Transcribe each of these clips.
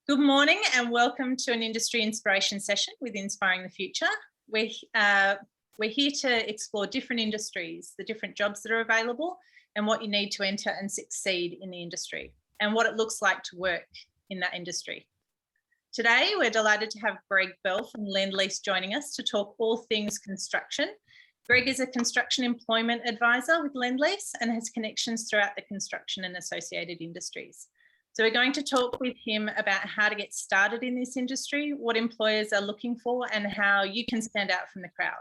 Good morning and welcome to an industry inspiration session with Inspiring the Future. We're here to explore different industries, the different jobs that are available and what you need to enter and succeed in the industry and what it looks like to work in that industry. Today, we're delighted to have Greg Belle from Lendlease joining us to talk all things construction. Greg is a construction employment advisor with Lendlease and has connections throughout the construction and associated industries. So we're going to talk with him about how to get started in this industry, what employers are looking for, and how you can stand out from the crowd.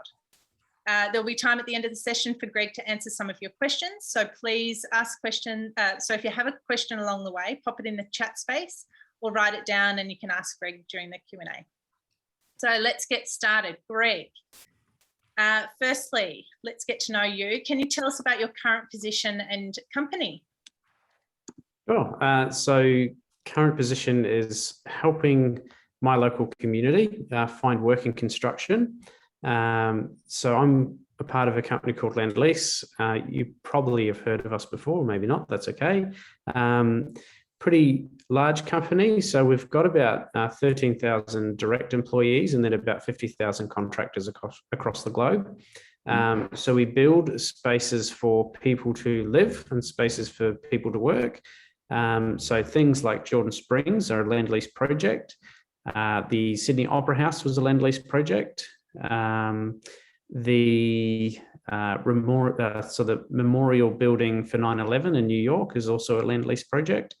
There'll be time at the end of the session for Greg to answer some of your questions. So please ask questions. So if you have a question along the way, pop it in the chat space or write it down and you can ask Greg during the Q&A. So let's get started. Greg, firstly, let's get to know you. Can you tell us about your current position and company? Sure. So current position is helping my local community find work in construction. So I'm a part of a company called Lendlease. You probably have heard of us before, maybe not, that's okay. Pretty large company. So we've got about 13,000 direct employees and then about 50,000 contractors across the globe. So we build spaces for people to live and spaces for people to work. So things like Jordan Springs are a Lendlease project. The Sydney Opera House was a Lendlease project. The memorial building for 9/11 in New York is also a Lendlease project.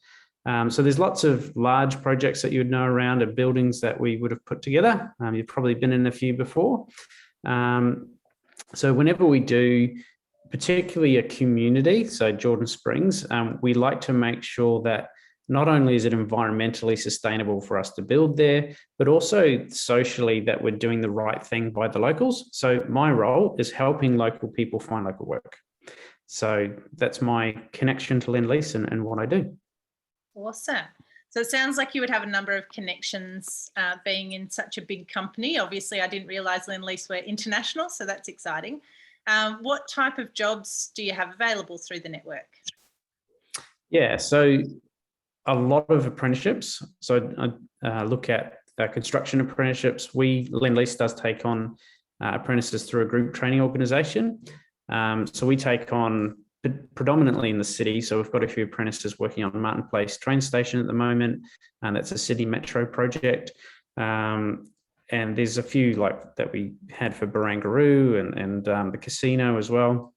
So there's lots of large projects that you would know around and buildings that we would have put together. You've probably been in a few before. So whenever we do, particularly a community, so Jordan Springs, we like to make sure that not only is it environmentally sustainable for us to build there, but also socially that we're doing the right thing by the locals. So my role is helping local people find local work. So that's my connection to Lendlease and what I do. Awesome. So it sounds like you would have a number of connections being in such a big company. Obviously, I didn't realize Lendlease were international, so that's exciting. What type of jobs do you have available through the network? Yeah, so a lot of apprenticeships. So I look at construction apprenticeships. Lendlease does take on apprentices through a group training organisation. So we take on predominantly in the city. So we've got a few apprentices working on Martin Place train station at the moment, and that's a Sydney Metro project. And there's a few like that we had for Barangaroo and the casino as well.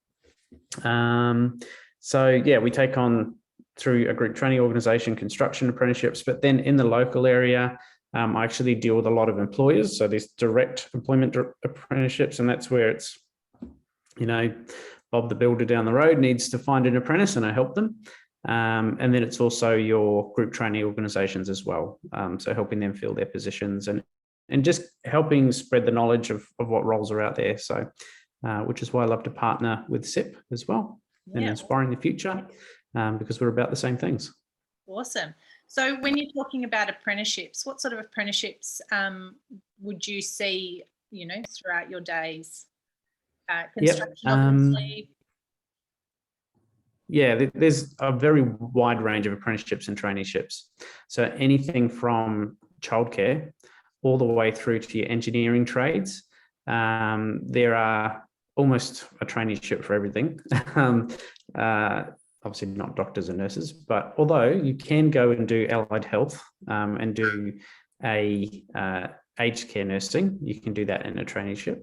So yeah, we take on through a group training organisation, construction apprenticeships, but then in the local area, I actually deal with a lot of employers. So there's direct employment apprenticeships, and that's where it's, Bob the builder down the road needs to find an apprentice and I help them. And then it's also your group training organisations as well. So helping them fill their positions and just helping spread the knowledge of what roles are out there. So, which is why I love to partner with SIP as well and Inspiring the Future, because we're about the same things. Awesome. So when you're talking about apprenticeships, what sort of apprenticeships would you see, throughout your days? Construction, obviously. Yeah, there's a very wide range of apprenticeships and traineeships. So anything from childcare all the way through to your engineering trades. There are almost a traineeship for everything. Obviously not doctors and nurses, but although you can go and do allied health and do a aged care nursing, you can do that in a traineeship.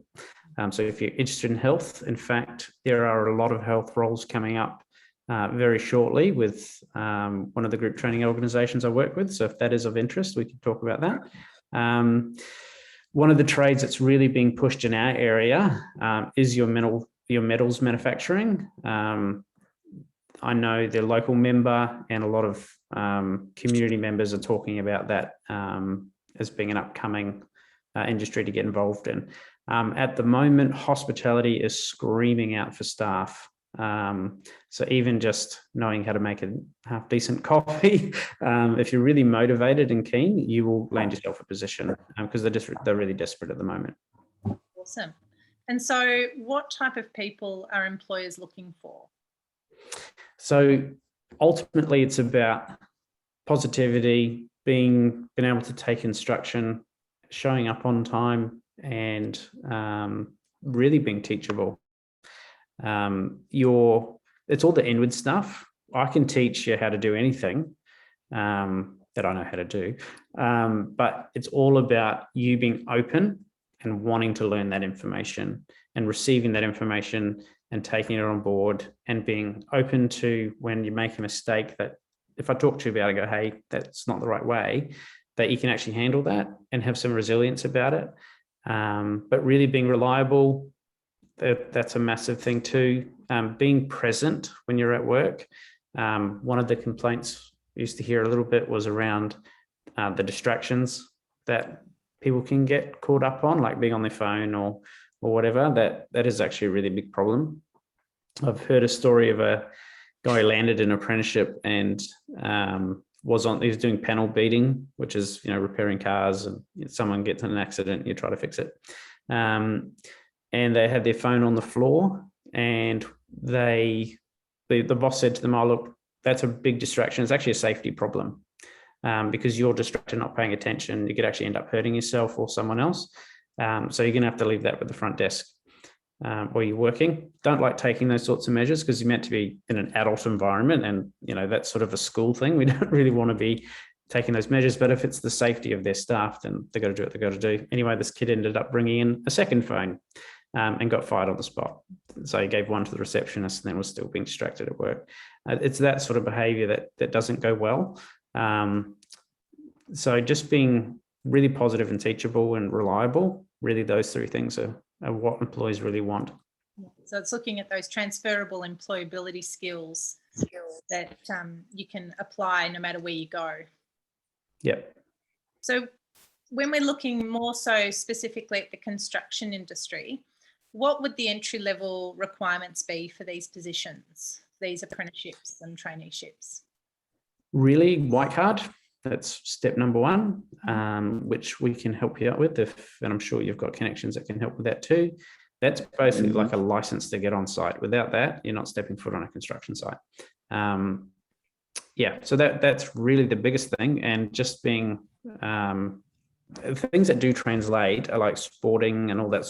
So if you're interested in health, in fact, there are a lot of health roles coming up very shortly with one of the group training organisations I work with. So if that is of interest, we can talk about that. One of the trades that's really being pushed in our area is your metals manufacturing. I know the local member and a lot of community members are talking about that as being an upcoming industry to get involved in. At the moment, hospitality is screaming out for staff. So even just knowing how to make a half decent coffee, if you're really motivated and keen, you will land yourself a position because they're really desperate at the moment. Awesome. And so what type of people are employers looking for? So ultimately it's about positivity, being able to take instruction, showing up on time, and really being teachable. It's all the inward stuff. I can teach you how to do anything that I know how to do, but it's all about you being open and wanting to learn that information and receiving that information and taking it on board and being open to when you make a mistake, that if I talk to you about it, go, hey, that's not the right way, that you can actually handle that and have some resilience about it. But really being reliable, that's a massive thing too. Being present when you're at work. One of the complaints I used to hear a little bit was around the distractions that people can get caught up on, like being on their phone or whatever. That is actually a really big problem. I've heard a story of a guy who landed an apprenticeship and he was doing panel beating, which is, repairing cars, and someone gets in an accident, you try to fix it. And they had their phone on the floor, and the boss said to them, oh, look, that's a big distraction. It's actually a safety problem because you're distracted, not paying attention. You could actually end up hurting yourself or someone else. So you're going to have to leave that with the front desk while you're working. Don't like taking those sorts of measures because you're meant to be in an adult environment, and that's sort of a school thing. We don't really want to be taking those measures, but if it's the safety of their staff, then they've got to do what they've got to do. Anyway, this kid ended up bringing in a second phone and got fired on the spot. So he gave one to the receptionist and then was still being distracted at work. It's that sort of behavior that doesn't go well. So just being really positive and teachable and reliable, really those three things are what employees really want. So it's looking at those transferable employability skills that you can apply no matter where you go. Yeah. So when we're looking more so specifically at the construction industry, what would the entry level requirements be for these positions, these apprenticeships and traineeships? Really, white card. That's step number one, which we can help you out with, and I'm sure you've got connections that can help with that too. That's basically like a license to get on site. Without that, you're not stepping foot on a construction site. So that's really the biggest thing. And just being things that do translate are like sporting and all that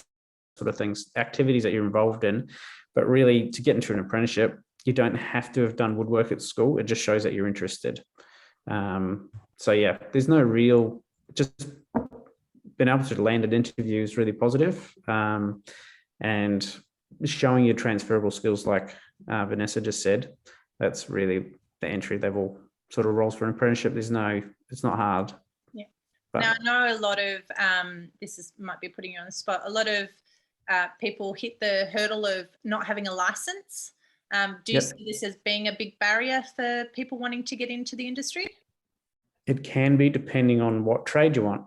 sort of things, activities that you're involved in. But really, to get into an apprenticeship, you don't have to have done woodwork at school. It just shows that you're interested. There's no real, just being able to land an interview is really positive. And showing your transferable skills, like Vanessa just said, that's really the entry level sort of roles for an apprenticeship. It's not hard. Yeah. But now I know a lot of, might be putting you on the spot, a lot of people hit the hurdle of not having a license. Do you see this as being a big barrier for people wanting to get into the industry? It can be, depending on what trade you want.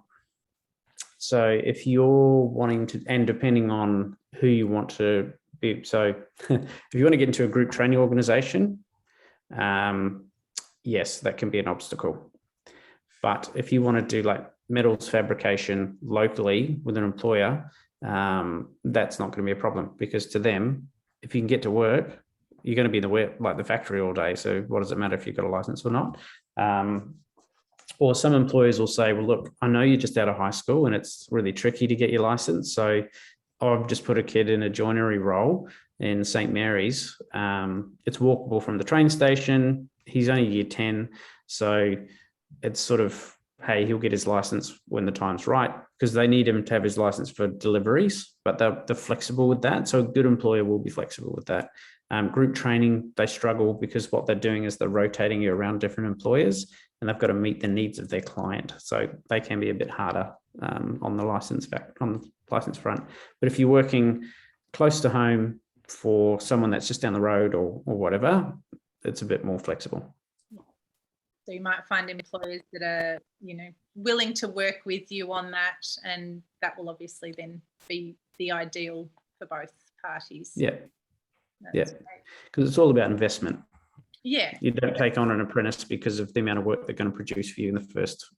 So if you're wanting to, and depending on who you want to be, so if you want to get into a group training organization, yes, that can be an obstacle. But if you want to do like metals fabrication locally with an employer, that's not going to be a problem, because to them, if you can get to work, you're going to be in the factory all day. So what does it matter if you've got a license or not? Or some employers will say, well, look, I know you're just out of high school and it's really tricky to get your license. So I've just put a kid in a joinery role in St. Mary's. It's walkable from the train station. He's only year 10. So it's sort of, hey, he'll get his license when the time's right, because they need him to have his license for deliveries, but they're flexible with that. So a good employer will be flexible with that. Group training, they struggle because what they're doing is they're rotating you around different employers, and they've got to meet the needs of their client. So they can be a bit harder on the license front. But if you're working close to home for someone that's just down the road or whatever, it's a bit more flexible. So you might find employers that are, willing to work with you on that, and that will obviously then be the ideal for both parties. Yeah. Because it's all about investment. Yeah. You don't take on an apprentice because of the amount of work they're going to produce for you in the first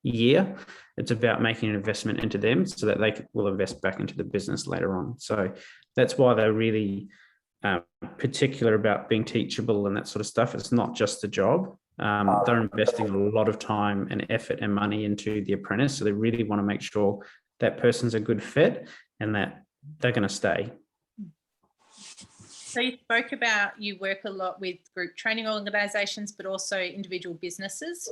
year. It's about making an investment into them so that they will invest back into the business later on. So that's why they're really particular about being teachable and that sort of stuff. It's not just a job. they're investing a lot of time and effort and money into the apprentice. So they really want to make sure that person's a good fit and that they're going to stay. So you spoke about you work a lot with group training organisations, but also individual businesses,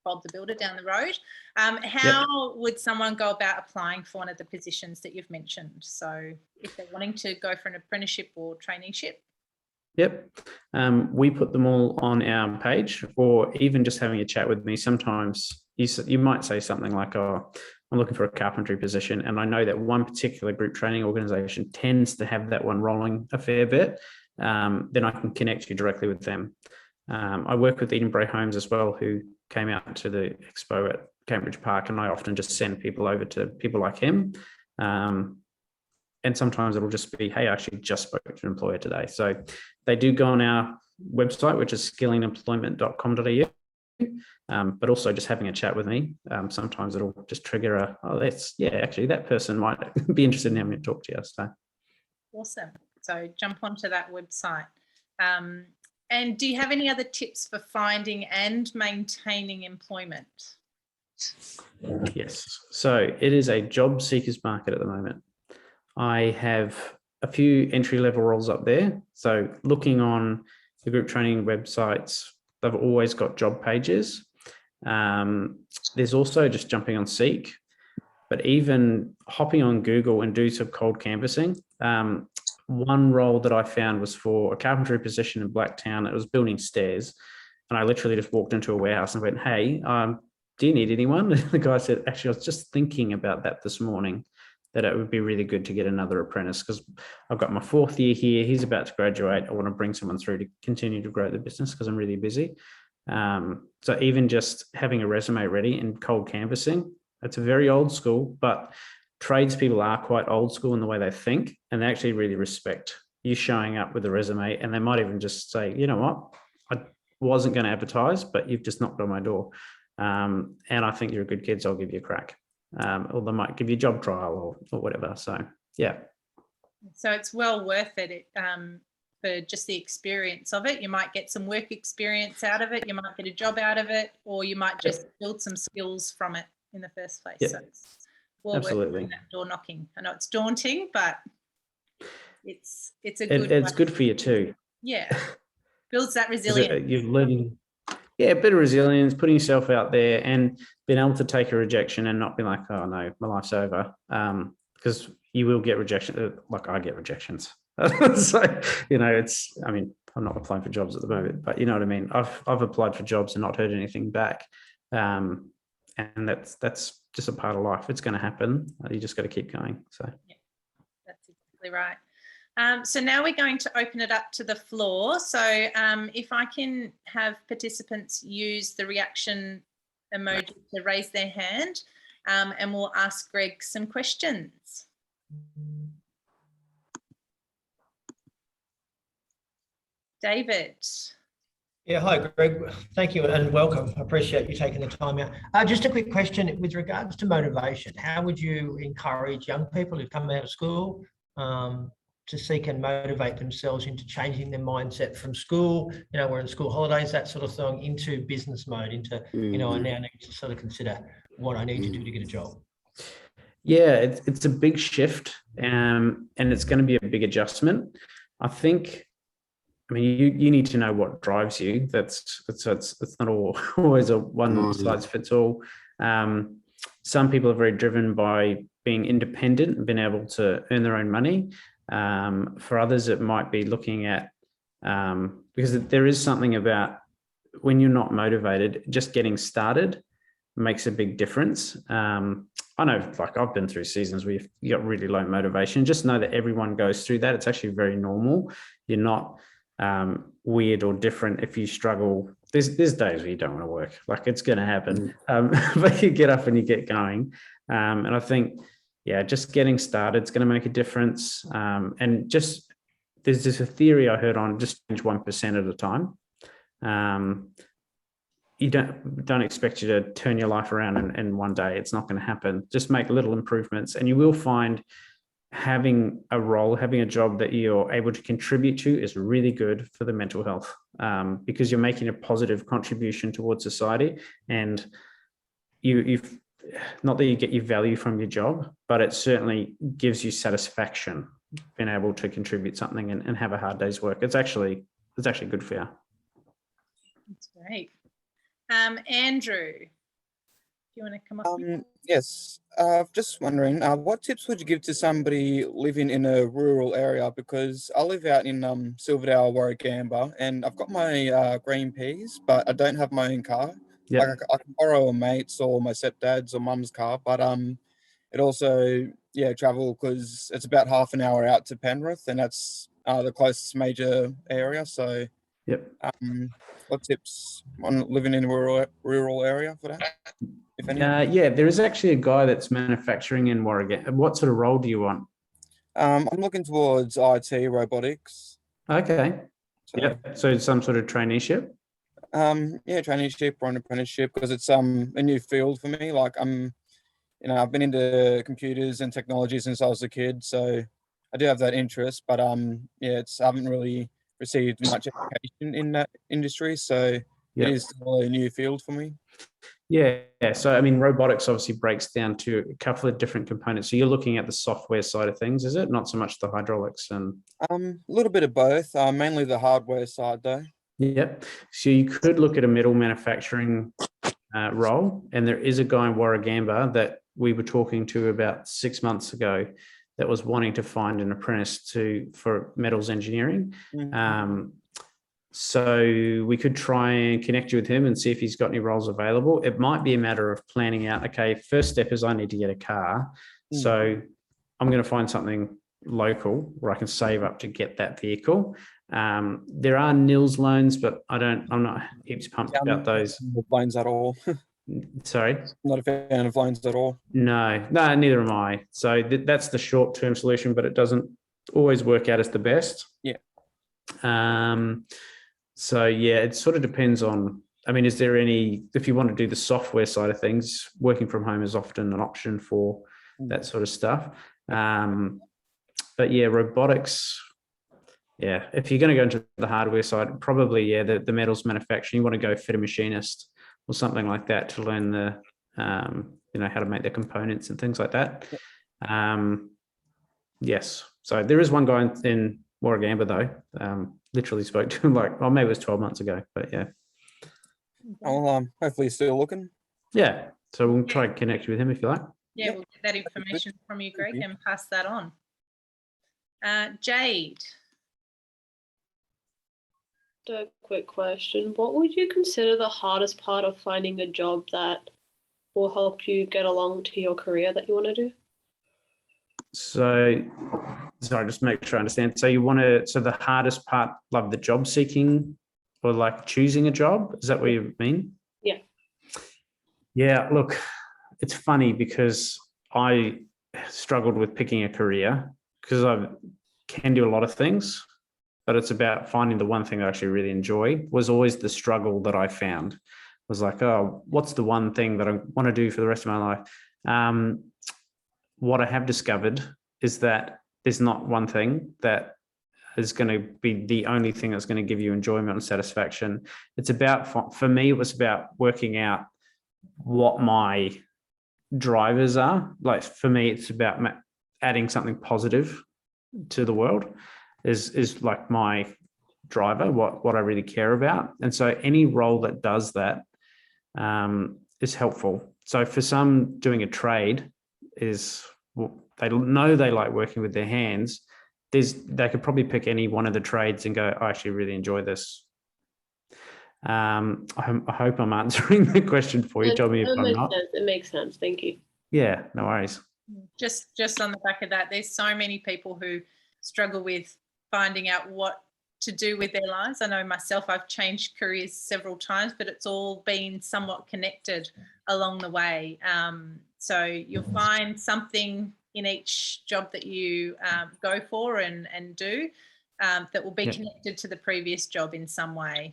Bob the Builder down the road. How would someone go about applying for one of the positions that you've mentioned? So if they're wanting to go for an apprenticeship or traineeship? Yep. We put them all on our page, or even just having a chat with me. Sometimes you might say something like, oh, I'm looking for a carpentry position, and I know that one particular group training organisation tends to have that one rolling a fair bit. Then I can connect you directly with them. I work with Edinburgh Homes as well, who came out to the expo at Cambridge Park, and I often just send people over to people like him. And sometimes it'll just be, hey, I actually just spoke to an employer today. So they do go on our website, which is skillingemployment.com.au. But also just having a chat with me, sometimes it'll just trigger actually that person might be interested in having a talk to you. So awesome. So jump onto that website. And do you have any other tips for finding and maintaining employment? Yes. So it is a job seekers market at the moment. I have a few entry-level roles up there. So looking on the group training websites, they've always got job pages. There's also just jumping on Seek, but even hopping on Google and do some cold canvassing. One role that I found was for a carpentry position in Blacktown. It was building stairs. And I literally just walked into a warehouse and went, hey, do you need anyone? And the guy said, actually, I was just thinking about that this morning, that it would be really good to get another apprentice because I've got my 4th year here. He's about to graduate. I want to bring someone through to continue to grow the business because I'm really busy. So even just having a resume ready and cold canvassing, it's a very old school, but tradespeople are quite old school in the way they think, and they actually really respect you showing up with a resume, and they might even just say, you know what, I wasn't going to advertise, but you've just knocked on my door. And I think you're a good kid, so I'll give you a crack. Or they might give you a job trial or whatever. So, yeah. So it's well worth it for just the experience of it. You might get some work experience out of it. You might get a job out of it, or you might just build some skills from it in the first place. Yep. So it's well Absolutely worth that door knocking. I know it's daunting, but it's a good it's good for you too. Yeah. Builds that resilience. You're learning, a bit of resilience, putting yourself out there and being able to take a rejection and not be like, oh no, my life's over. Because you will get rejection, like I get rejections. So, I'm not applying for jobs at the moment, but you know what I mean? I've applied for jobs and not heard anything back. And that's just a part of life. It's going to happen. You just got to keep going. So yeah, that's exactly right. So now we're going to open it up to the floor. So if I can have participants use the reaction emoji to raise their hand, and we'll ask Greg some questions. David. Yeah, hi, Greg. Thank you and welcome. I appreciate you taking the time out. Just a quick question with regards to motivation. How would you encourage young people who come out of school to seek and motivate themselves into changing their mindset from school, we're in school holidays, that sort of thing, into business mode, into, I now need to sort of consider what I need to do to get a job? Yeah, it's a big shift, and it's going to be a big adjustment. I think, you need to know what drives you. It's not always a one size fits all. Some people are very driven by being independent and being able to earn their own money. For others, it might be looking at, because there is something about when you're not motivated, just getting started makes a big difference. I know, like I've been through seasons where you got really low motivation. Just know that everyone goes through that. It's actually very normal. You're not weird or different if you struggle. There's days where you don't want to work. Like it's going to happen, but you get up and you get going. And I think, just getting started is going to make a difference. And just there's this a theory I heard on just change 1% at a time. You don't expect you to turn your life around in one day. It's not going to happen. Just make little improvements, and you will find having a role, having a job that you're able to contribute to is really good for the mental health, because you're making a positive contribution towards society, and you've not that you get your value from your job, but it certainly gives you satisfaction being able to contribute something and have a hard day's work. It's actually good for you. That's great. Andrew, do you want to come up? Yes, just wondering, what tips would you give to somebody living in a rural area? Because I live out in Silverdale, Warragamba, and I've got my green peas, but I don't have my own car. Yeah. Like I can borrow a mate's or my stepdad's or mum's car, but it also travel because it's about half an hour out to Penrith, and that's the closest major area. So, Yep. what tips on living in a rural area for that? If any? Yeah, there is actually a guy that's manufacturing in Warragamba. What sort of role do you want? I'm looking towards IT, robotics. Okay. So, Yeah. So some sort of traineeship. Traineeship or an apprenticeship, because it's a new field for me. Like I've been into computers and technology since I was a kid, so I do have that interest. But I haven't really received much education in that industry, so it is still a new field for me. Yeah. So, I mean, robotics obviously breaks down to a couple of different components. So you're looking at the software side of things, is it? Not so much the hydraulics and... A little bit of both, mainly the hardware side though. Yep. So you could look at a metal manufacturing role. And there is a guy in Warragamba that we were talking to about 6 months ago that was wanting to find an apprentice for metals engineering. Mm-hmm. So we could try and connect you with him and see if he's got any roles available. It might be a matter of planning out, okay, first step is I need to get a car. So I'm going to find something local where I can save up to get that vehicle. There are NILS loans, but I'm not heaps pumped about those. Loans at all. Sorry? Not a fan of loans at all. No, neither am I. So that's the short-term solution, but it doesn't always work out as the best. Yeah. So yeah, it sort of depends on, I mean, is there if you want to do the software side of things, working from home is often an option for that sort of stuff. But yeah, robotics, yeah, if you're going to go into the hardware side, probably, the metals manufacturing, you want to go fitter machinist or something like that to learn the, how to make the components and things like that. Yes. So there is one guy in Warragamba though, literally spoke to him maybe it was 12 months ago, but yeah. Well, hopefully he's still looking. Yeah. So we'll try and connect you with him if you like. Yeah, we'll get that information from you, Greg, and pass that on. Jade. A quick question. What would you consider the hardest part of finding a job that will help you get along to your career that you want to do? So, sorry, just make sure I understand. So the hardest part, like the job seeking or like choosing a job, is that what you mean? Yeah. Yeah, look, it's funny because I struggled with picking a career because I can do a lot of things, but it's about finding the one thing I actually really enjoy. Was always the struggle that I found. Was like, oh, what's the one thing that I want to do for the rest of my life? What I have discovered is that there's not one thing that is going to be the only thing that's going to give you enjoyment and satisfaction. It's about, for me, it was about working out what my drivers are. Like for me, it's about adding something positive to the world is like my driver, what I really care about. And so any role that does that is helpful. So for some, doing a trade they know they like working with their hands. They could probably pick any one of the trades and go, I actually really enjoy this. I hope I'm answering the question for you. Tell me if I'm not. It makes sense. Thank you. Yeah, no worries. Just on the back of that, there's so many people who struggle with finding out what to do with their lives. I know myself, I've changed careers several times, but it's all been somewhat connected along the way. So you'll find something in each job that you go for and do that will be connected to the previous job in some way.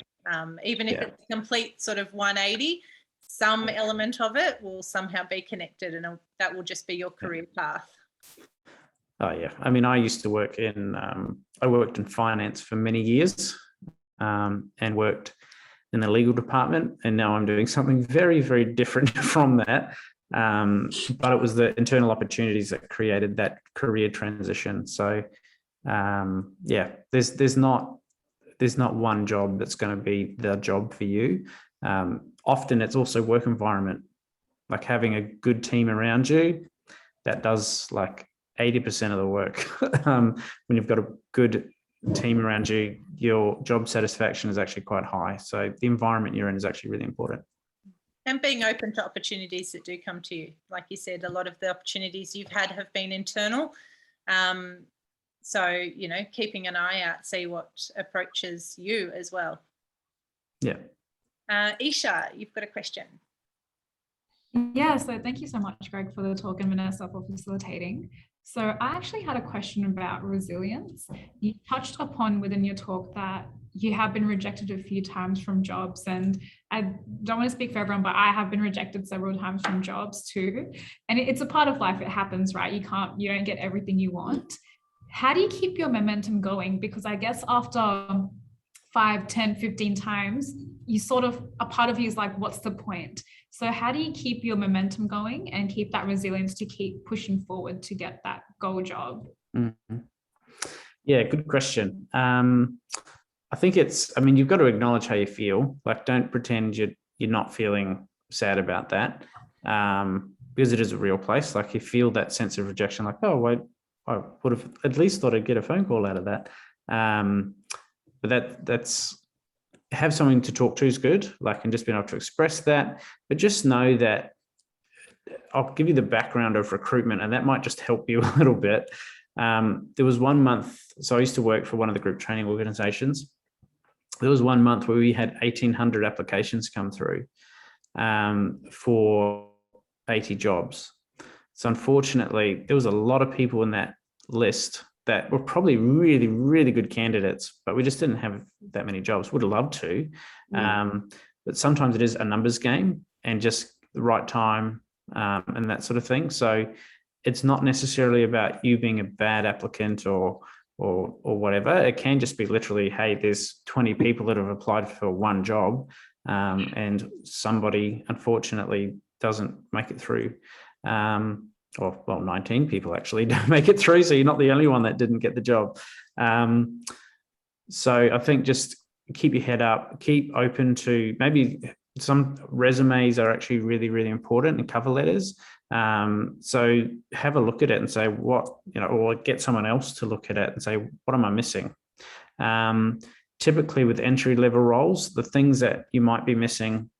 Even if it's a complete sort of 180, some element of it will somehow be connected, and that will just be your career path. Oh yeah, I mean, I used to work in, I worked in finance for many years, and worked in the legal department, and now I'm doing something very, very different from that. But it was the internal opportunities that created that career transition. So yeah, there's not one job that's going to be the job for you. Often it's also work environment, like having a good team around you that does like 80% of the work. When you've got a good team around you, your job satisfaction is actually quite high. So the environment you're in is actually really important. And being open to opportunities that do come to you. Like you said, a lot of the opportunities you've had have been internal. So, you know, keeping an eye out, see what approaches you as well. Yeah. Isha, you've got a question. Yeah, so thank you so much, Greg, for the talk, and Vanessa for facilitating. So I actually had a question about resilience. You touched upon within your talk that you have been rejected a few times from jobs, and I don't want to speak for everyone, but I have been rejected several times from jobs too. And it's a part of life, it happens, right? You don't get everything you want. How do you keep your momentum going? Because I guess after 5, 10, 15 times, you sort of, a part of you is like, what's the point? So how do you keep your momentum going and keep that resilience to keep pushing forward to get that goal job? Mm-hmm. Yeah, good question. I think I mean, you've got to acknowledge how you feel. Like, don't pretend you're not feeling sad about that, because it is a real place. Like, you feel that sense of rejection, like, oh, wait, I would have at least thought I'd get a phone call out of that. But that's have something to talk to is good, like, and just being able to express that. But just know that I'll give you the background of recruitment, and that might just help you a little bit. There was 1 month, so I used to work for one of the group training organizations. There was 1 month where we had 1,800 applications come through for 80 jobs. So unfortunately, there was a lot of people in that list that were probably really, really good candidates, but we just didn't have that many jobs. Would have loved to. But sometimes it is a numbers game and just the right time and that sort of thing. So it's not necessarily about you being a bad applicant or whatever. It can just be literally, hey, there's 20 people that have applied for one job, and somebody unfortunately doesn't make it through. Or, well, 19 people actually don't make it through, so you're not the only one that didn't get the job. So I think just keep your head up, keep open to, maybe some resumes are actually really, really important, and cover letters. So have a look at it and say what, or get someone else to look at it and say, what am I missing? Typically with entry-level roles, the things that you might be missing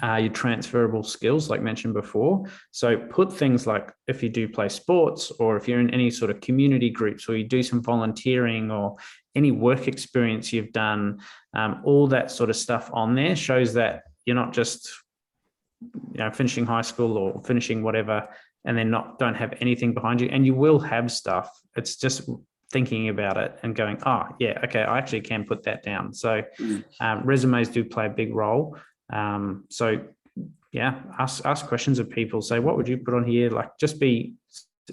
are your transferable skills, like mentioned before. So put things like, if you do play sports, or if you're in any sort of community groups, or you do some volunteering, or any work experience you've done, all that sort of stuff on there shows that you're not just finishing high school or finishing whatever and then don't have anything behind you. And you will have stuff. It's just thinking about it and going, oh yeah, okay, I actually can put that down. So resumes do play a big role. So yeah, ask questions of people. Say, what would you put on here? Like, just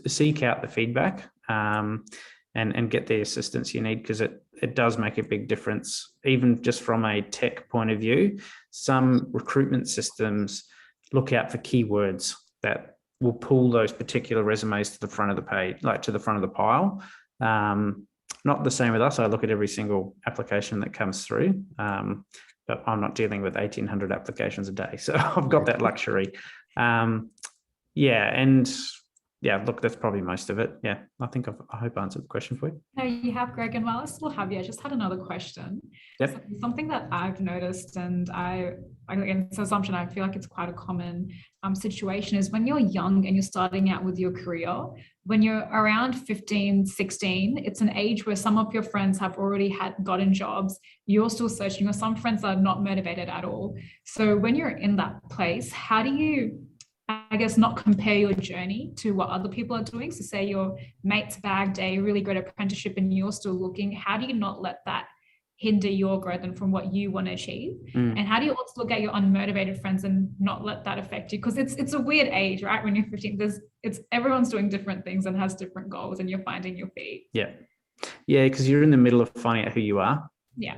seek out the feedback and get the assistance you need, because it does make a big difference. Even just from a tech point of view, some recruitment systems look out for keywords that will pull those particular resumes to the front of the page, like to the front of the pile. Not the same with us. I look at every single application that comes through. But I'm not dealing with 1,800 applications a day, so I've got that luxury. Look, that's probably most of it. Yeah, I think I hope I answered the question for you. No, you have, Greg, and while I still have you, I just had another question. Yep. So something that I've noticed, and it's an assumption, I feel like it's quite a common situation, is when you're young and you're starting out with your career, when you're around 15, 16, it's an age where some of your friends have already gotten jobs, you're still searching, or some friends are not motivated at all. So when you're in that place, how do you, I guess, not compare your journey to what other people are doing? So say your mate's bagged a really great apprenticeship and you're still looking, how do you not let that hinder your growth and from what you want to achieve? And how do you also look at your unmotivated friends and not let that affect you? Because it's a weird age, right? When you're 15, everyone's doing different things and has different goals, and you're finding your feet. Yeah, because you're in the middle of finding out who you are. Yeah.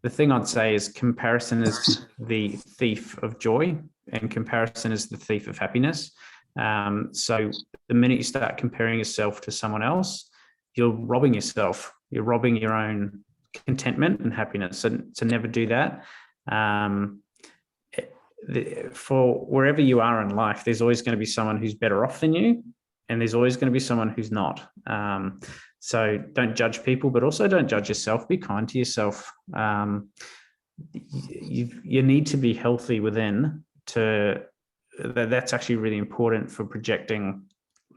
The thing I'd say is comparison is the thief of joy, and comparison is the thief of happiness. So the minute you start comparing yourself to someone else, you're robbing yourself. You're robbing your own contentment and happiness. So to never do that. For wherever you are in life, there's always going to be someone who's better off than you, and there's always going to be someone who's not. So don't judge people, but also don't judge yourself. Be kind to yourself. You need to be healthy within. That's actually really important for projecting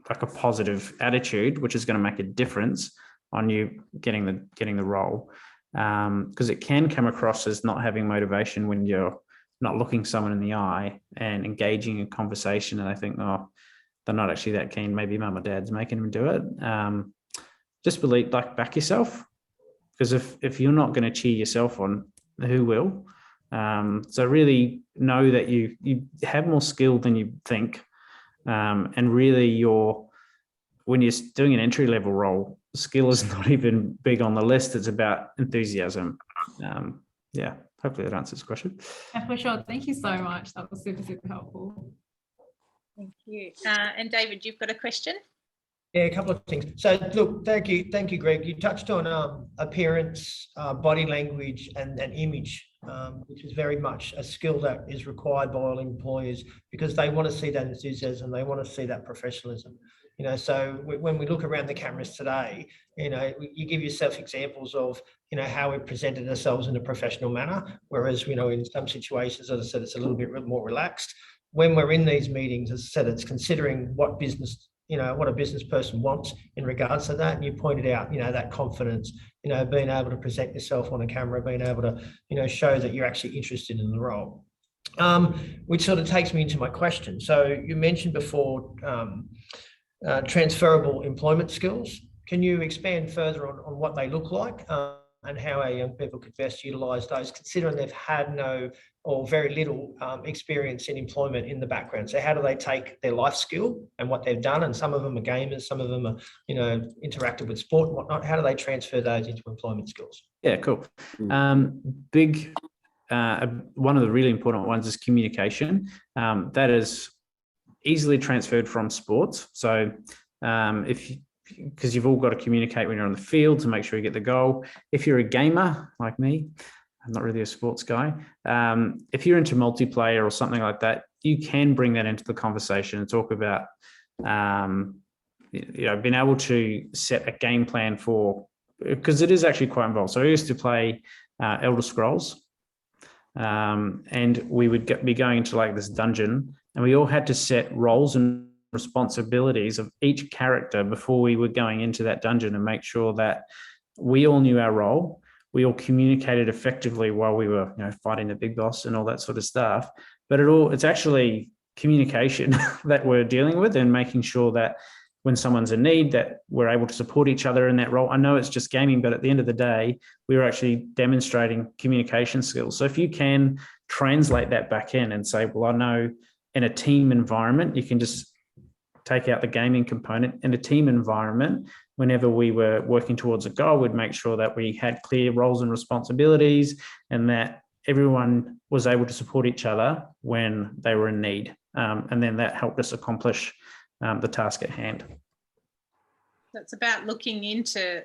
like a positive attitude, which is going to make a difference on you getting the role. Because it can come across as not having motivation when you're not looking someone in the eye and engaging in conversation, and I think, oh, they're not actually that keen. Maybe mum or dad's making them do it. Just believe, back yourself, because if you're not going to cheer yourself on, who will? So really know that you have more skill than you think, and really when you're doing an entry level role, skill is not even big on the list. It's about enthusiasm. Hopefully that answers the question. Yeah, for sure. Thank you so much. That was super, super helpful. Thank you. And David, you've got a question? Yeah, a couple of things. So look, thank you, Greg. You touched on appearance, body language, and image, which is very much a skill that is required by all employers, because they want to see that enthusiasm, they want to see that professionalism. So when we look around the cameras today, you give yourself examples of, how we presented ourselves in a professional manner, whereas, in some situations, as I said, it's a little bit more relaxed. When we're in these meetings, as I said, it's considering what a business person wants in regards to that. And you pointed out, that confidence, being able to present yourself on a camera, being able to, show that you're actually interested in the role. Which sort of takes me into my question. So you mentioned before, transferable employment skills. Can you expand further on what they look like, and how our young people could best utilise those, considering they've had no or very little experience in employment in the background? So how do they take their life skill and what they've done, and some of them are gamers, some of them are, interactive with sport and whatnot, how do they transfer those into employment skills? Yeah, cool. Big, one of the really important ones is communication. That is easily transferred from sports. So because you've all got to communicate when you're on the field to make sure you get the goal. If you're a gamer like me, I'm not really a sports guy. If you're into multiplayer or something like that, you can bring that into the conversation and talk about, being able to set a game plan because it is actually quite involved. So I used to play Elder Scrolls, and we would be going into like this dungeon, and we all had to set roles and responsibilities of each character before we were going into that dungeon, and make sure that we all knew our role. We all communicated effectively while we were, fighting the big boss and all that sort of stuff. But it's actually communication that we're dealing with, and making sure that when someone's in need, that we're able to support each other in that role. I know it's just gaming, but at the end of the day, we were actually demonstrating communication skills. So if you can translate that back in and say, well, I know in a team environment, you can just take out the gaming component. In a team environment, whenever we were working towards a goal, we'd make sure that we had clear roles and responsibilities, and that everyone was able to support each other when they were in need. And then that helped us accomplish the task at hand. It's about looking into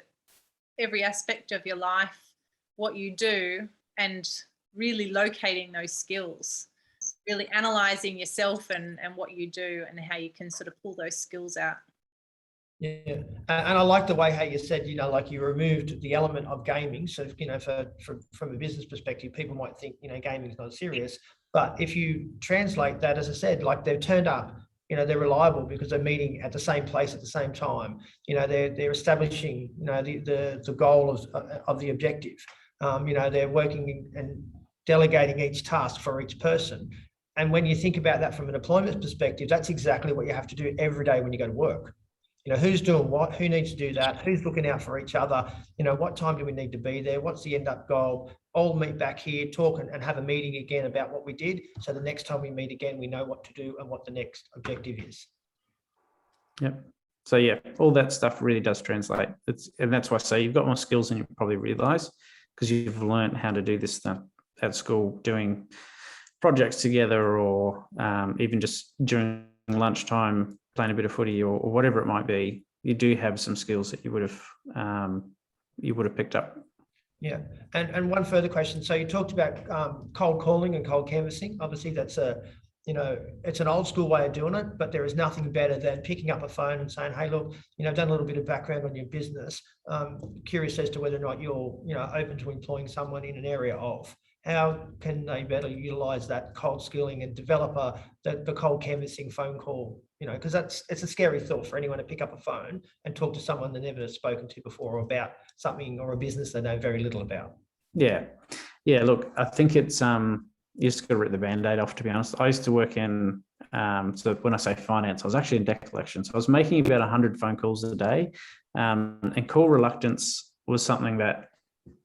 every aspect of your life, what you do, and really locating those skills. Really analysing yourself and what you do, and how you can sort of pull those skills out. Yeah, and I like the way how you said, like you removed the element of gaming. So, from a business perspective, people might think, gaming is not serious. But if you translate that, as I said, like they've turned up, they're reliable because they're meeting at the same place at the same time. They're establishing, the goal of the objective. They're working and delegating each task for each person. And when you think about that from an employment perspective, that's exactly what you have to do every day when you go to work. You know, who's doing what, who needs to do that, who's looking out for each other, you know, what time do we need to be there, what's the end up goal, all meet back here, talk and have a meeting again about what we did. So the next time we meet again, we know what to do and what the next objective is. Yep. So yeah, all that stuff really does translate. And that's why I say you've got more skills than you probably realize, because you've learned how to do this stuff at school, doing projects together, or even just during lunchtime playing a bit of footy or whatever it might be. You do have some skills that you would have picked up. Yeah, and one further question. So you talked about cold calling and cold canvassing. Obviously, that's it's an old school way of doing it, but there is nothing better than picking up a phone and saying, "Hey, look, I've done a little bit of background on your business. Curious as to whether or not you're, open to employing someone in an area of." How can they better utilize that cold skilling and develop the cold canvassing phone call? Because it's a scary thought for anyone to pick up a phone and talk to someone they've never spoken to before about something or a business they know very little about. Yeah. Look, I think it's you just got to rip the Band-Aid off, to be honest. I used to work in, so when I say finance, I was actually in debt collection. So I was making about 100 phone calls a day. And call reluctance was something that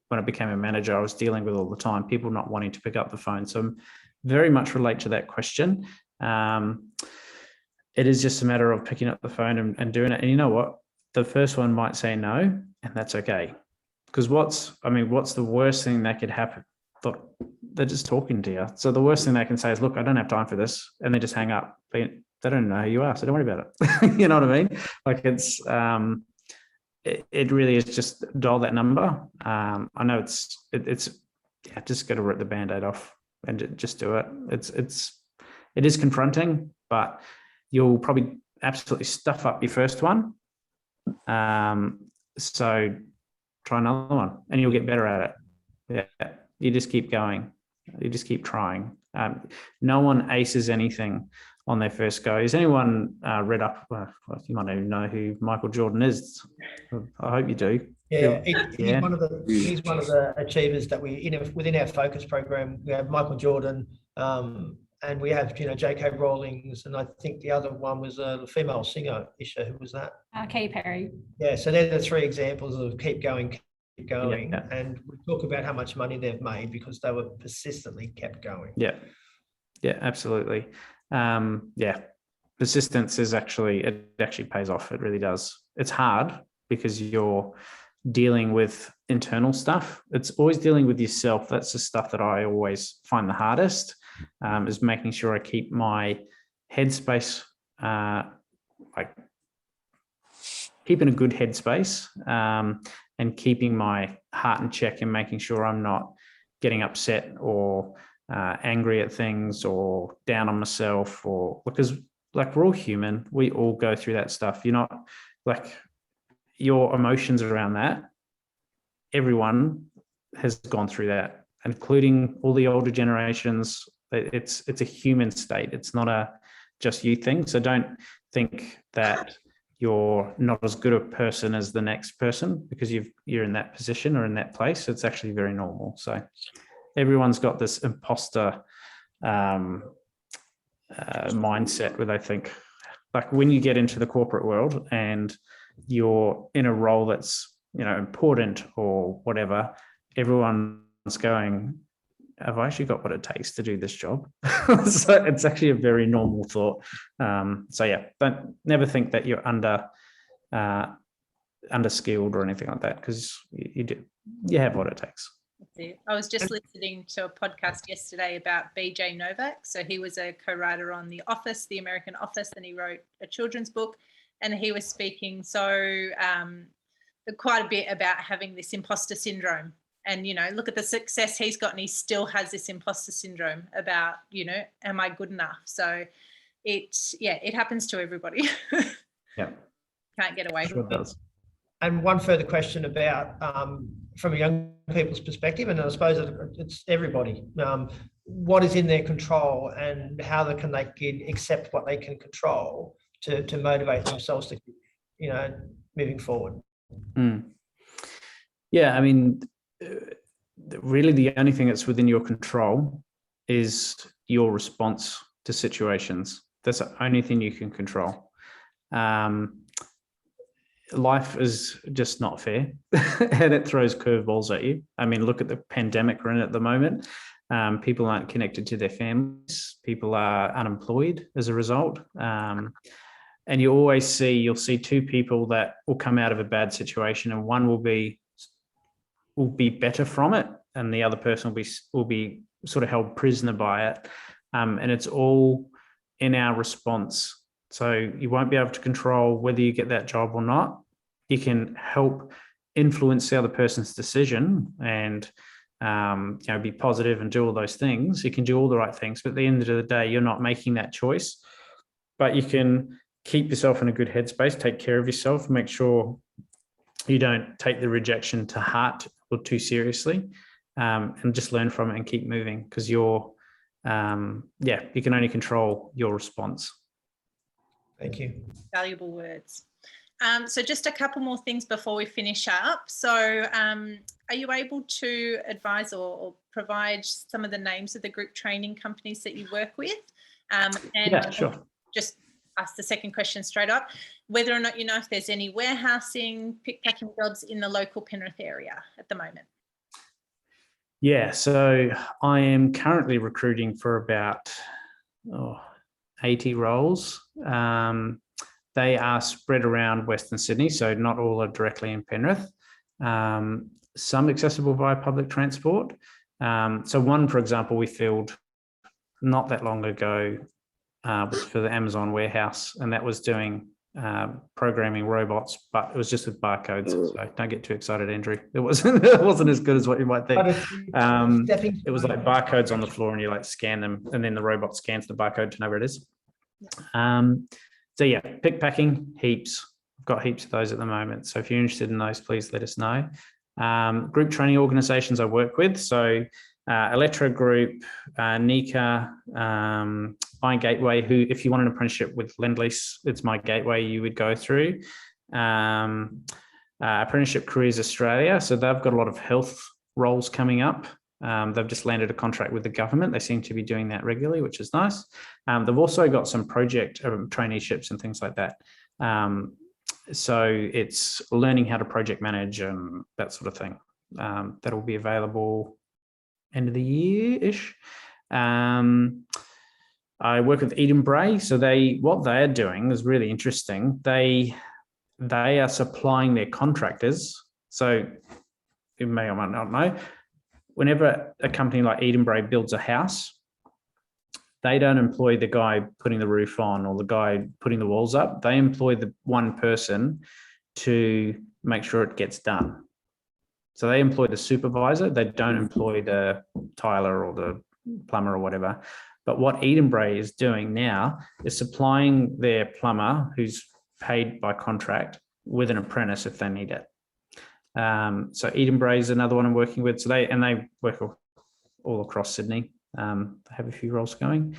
when I became a manager, I was dealing with all the time, people not wanting to pick up the phone. So very much relate to that question. It is just a matter of picking up the phone and doing it. And you know what? The first one might say no, and that's okay. Because what's the worst thing that could happen? Look, they're just talking to you. So the worst thing they can say is, look, I don't have time for this. And they just hang up. They don't know who you are, so don't worry about it. You know what I mean? Like it's, it really is just dial that number. I know it's just got to rip the Band-Aid off and just do it. It is confronting, but you'll probably absolutely stuff up your first one. So try another one and you'll get better at it. Yeah. You just keep going. You just keep trying. No one aces anything on their first go. Has anyone read up? Well, you might even know who Michael Jordan is. I hope you do. Yeah, he's one of the achievers that within our focus program. We have Michael Jordan, and we have J.K. Rowling's, and I think the other one was a female singer. Isha, who was that? Katy Perry. Yeah, so they're the three examples of keep going. Yeah. And we talk about how much money they've made because they were persistently kept going. Yeah, absolutely. Persistence is actually pays off. It really does. It's hard because you're dealing with internal stuff. It's always dealing with yourself. That's the stuff that I always find the hardest, is making sure I keep my headspace, like keeping a good headspace, and keeping my heart in check and making sure I'm not getting upset or angry at things or down on myself, or because like we're all human, we all go through that stuff. You're not like your emotions around that. Everyone has gone through that, including all the older generations. It's a human state. It's not a just you thing. So don't think that you're not as good a person as the next person because you're in that position or in that place. It's actually very normal. So everyone's got this imposter mindset where they think, like when you get into the corporate world and you're in a role that's important or whatever, everyone's going, have I actually got what it takes to do this job? So it's actually a very normal thought. So yeah, don't never think that you're underskilled or anything like that, because you have what it takes. I was just listening to a podcast yesterday about BJ Novak. So he was a co-writer on The Office, The American Office, and he wrote a children's book. And he was speaking quite a bit about having this imposter syndrome. And, look at the success he's got, and he still has this imposter syndrome about, am I good enough? So it happens to everybody. Yeah. Can't get away from it. And one further question about, from a young people's perspective, and I suppose it's everybody, what is in their control and how can they accept what they can control to motivate themselves to keep, moving forward. Yeah, I mean, really the only thing that's within your control is your response to situations. That's the only thing you can control. life is just not fair and it throws curveballs at you. I mean, look at the pandemic we're in at the moment. People aren't connected to their families. People are unemployed as a result. And you'll see two people that will come out of a bad situation, and one will be better from it, and the other person will be sort of held prisoner by it. And it's all in our response. So you won't be able to control whether you get that job or not. You can help influence the other person's decision and be positive and do all those things. You can do all the right things, but at the end of the day, you're not making that choice. But you can keep yourself in a good headspace, take care of yourself, make sure you don't take the rejection to heart or too seriously, and just learn from it and keep moving, because you can only control your response. Thank you. Valuable words. So just a couple more things before we finish up. So are you able to advise or provide some of the names of the group training companies that you work with? And yeah, sure. Just ask the second question straight up, whether or not you know if there's any warehousing, pick-packing jobs in the local Penrith area at the moment. Yeah, so I am currently recruiting for about 80 roles. They are spread around Western Sydney, so not all are directly in Penrith. Some accessible via public transport. So one, for example, we filled not that long ago, was for the Amazon warehouse, and that was doing programming robots, but it was just with barcodes. So don't get too excited, Andrew. It wasn't as good as what you might think. It was like barcodes on the floor, and you like scan them, and then the robot scans the barcode to know where it is. So yeah, pick packing, heaps. I've got heaps of those at the moment. So if you're interested in those, please let us know. Group training organisations I work with. So Electra Group, Nika, My Gateway, who, if you want an apprenticeship with lendlease, it's My Gateway you would go through. Apprenticeship Careers Australia. So they've got a lot of health roles coming up. They've just landed a contract with the government. They seem to be doing that regularly, which is nice. They've also got some project traineeships and things like that. So it's learning how to project manage and that sort of thing. That'll be available end of the year-ish. I work with Edenbray. So what they're doing is really interesting. They are supplying their contractors. So you may or might not know, whenever a company like Edenbray builds a house, they don't employ the guy putting the roof on or the guy putting the walls up. They employ the one person to make sure it gets done. So they employ the supervisor. They don't employ the tiler or the plumber or whatever. But what Edenbray is doing now is supplying their plumber, who's paid by contract, with an apprentice if they need it. So Edenbray is another one I'm working with. So they work all across Sydney. They have a few roles going.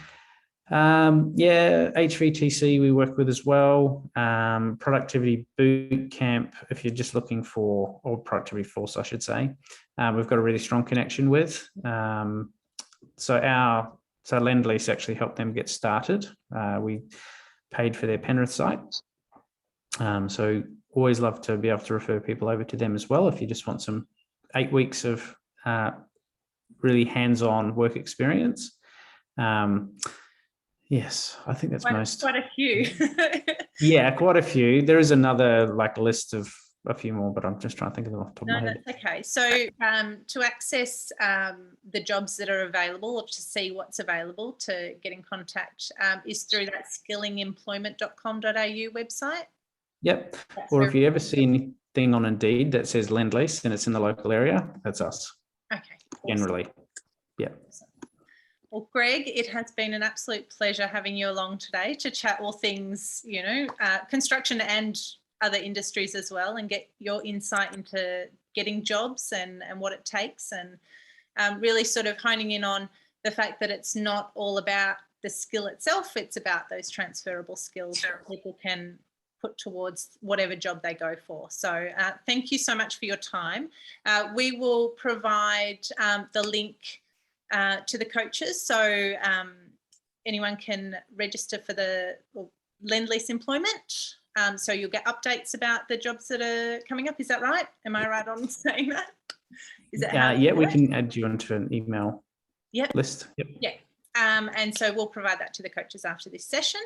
HVTC we work with as well. Productivity Boot Camp, if you're just looking for, or Productivity Force, I should say. We've got a really strong connection with. So lendlease actually helped them get started. We paid for their Penrith site. So always love to be able to refer people over to them as well if you just want some 8 weeks of really hands-on work experience. Yes, I think that's quite a few. Yeah, quite a few. There is another list of a few more, but I'm just trying to think of them off the top of my head. That's okay. So to access the jobs that are available, or to see what's available, to get in contact is through that skillingemployment.com.au website. Yep. Or if you ever see anything on Indeed that says lendlease and it's in the local area, that's us. Okay. Awesome. Generally. Yeah. Awesome. Well, Greg, it has been an absolute pleasure having you along today to chat all things, construction and other industries as well, and get your insight into getting jobs and what it takes, and really sort of honing in on the fact that it's not all about the skill itself, it's about those transferable skills that people can put towards whatever job they go for. So thank you so much for your time. We will provide the link to the coaches, so anyone can register for the lendlease employment. So you'll get updates about the jobs that are coming up. Is that right? Am I right on saying that? Is it how Yeah, we can add you onto an email list. Yep. Yeah. And so we'll provide that to the coaches after this session.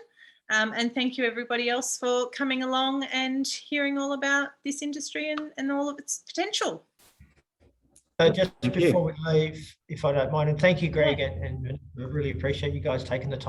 And thank you everybody else for coming along and hearing all about this industry and all of its potential. So just before we leave, if I don't mind, and thank you, Greg, and I really appreciate you guys taking the time.